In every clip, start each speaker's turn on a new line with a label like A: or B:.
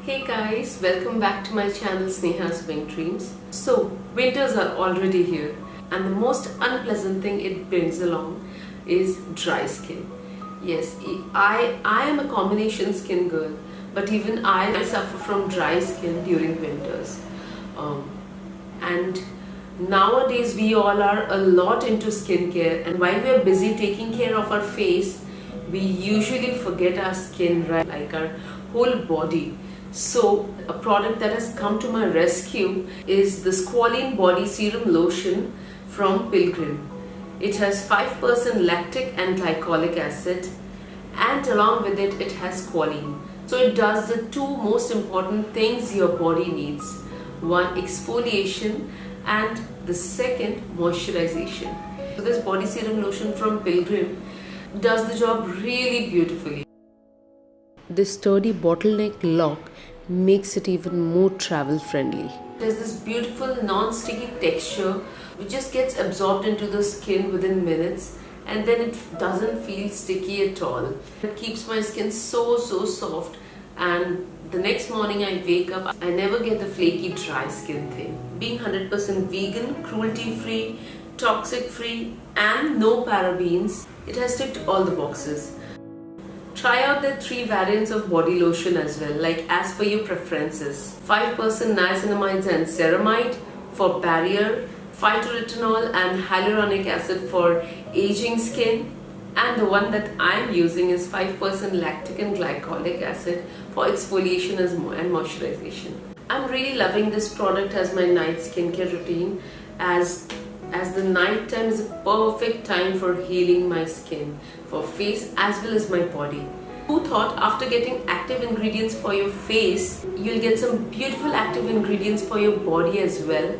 A: Hey guys, welcome back to my channel Sneha's Wing Dreams. So, winters are already here and the most unpleasant thing it brings along is dry skin. Yes, I am a combination skin girl, but even I suffer from dry skin during winters. And nowadays we all are a lot into skincare, and while we are busy taking care of our face, we usually forget our skin, right? Like our whole body. So a product that has come to my rescue is the Squalane Body Serum Lotion from Pilgrim. It has 5% lactic and glycolic acid, and along with it, it has squalane. So it does the two most important things your body needs. One, exfoliation, and the second, moisturization. So this body serum lotion from Pilgrim does the job really beautifully. This sturdy bottleneck lock makes it even more travel friendly. There's this beautiful non-sticky texture which just gets absorbed into the skin within minutes, and then it doesn't feel sticky at all. It keeps my skin so soft, and the next morning I wake up, I never get the flaky dry skin thing. Being 100% vegan, cruelty free, toxic free and no parabens, it has ticked all the boxes. Try out the 3 variants of body lotion as well, like as per your preferences. 5% niacinamides and ceramide for barrier, Phyto-Retinol and Hyaluronic Acid for aging skin, and the one that I'm using is 5% lactic and glycolic acid for exfoliation and moisturization. I'm really loving this product as my night skincare routine, as the night time is a perfect time for healing my skin, for face as well as my body. Who thought after getting active ingredients for your face, you'll get some beautiful active ingredients for your body as well?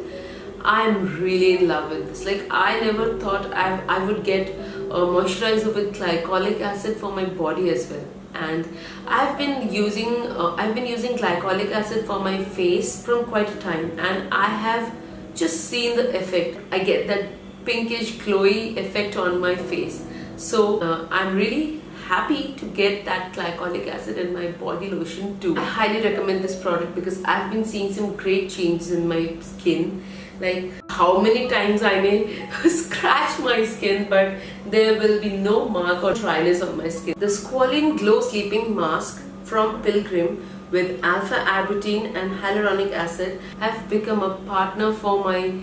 A: I'm really in love with this. Like, I never thought I would get a moisturizer with glycolic acid for my body as well. And I've been using glycolic acid for my face from quite a time, and I have just seen the effect. I get that pinkish glowy effect on my face. So I'm really happy to get that glycolic acid in my body lotion too. I highly recommend this product because I've been seeing some great changes in my skin. Like, how many times I may scratch my skin, but there will be no mark or dryness on my skin. The Squalane Glow Sleeping Mask from Pilgrim with alpha-arbutin and hyaluronic acid have become a partner for my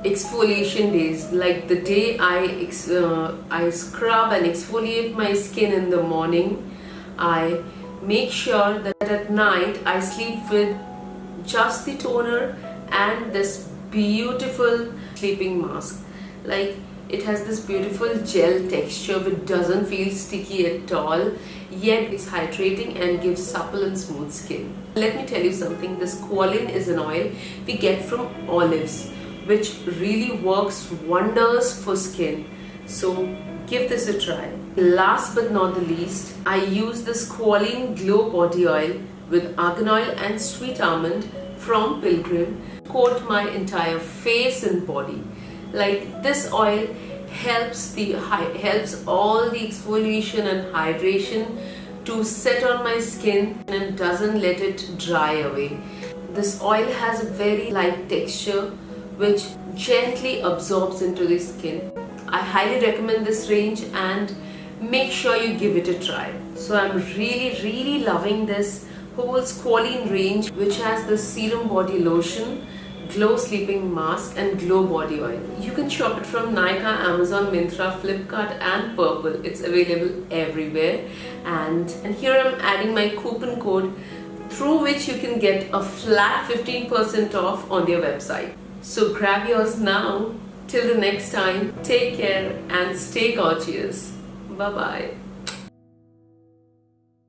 A: exfoliation days. Like the day I scrub and exfoliate my skin in the morning, I make sure that at night I sleep with just the toner and this beautiful sleeping mask. Like, it has this beautiful gel texture which doesn't feel sticky at all, yet it's hydrating and gives supple and smooth skin. Let me tell you something, this squalane is an oil we get from olives, which really works wonders for skin. So give this a try. Last but not the least, I use the Squalane Glow Body Oil with argan oil and sweet almond from Pilgrim to coat my entire face and body. Like, this oil helps all the exfoliation and hydration to set on my skin and doesn't let it dry away. This oil has a very light texture which gently absorbs into the skin. I highly recommend this range, and make sure you give it a try. So I'm really loving this whole Squalane range, which has the Serum Body Lotion, Glow Sleeping Mask and Glow Body Oil. You can shop it from Nykaa, Amazon, Myntra, Flipkart and Purple. It's available everywhere. And here I'm adding my coupon code through which you can get a flat 15% off on their website. So grab yours now. Till the next time, take care and stay gorgeous. Bye bye.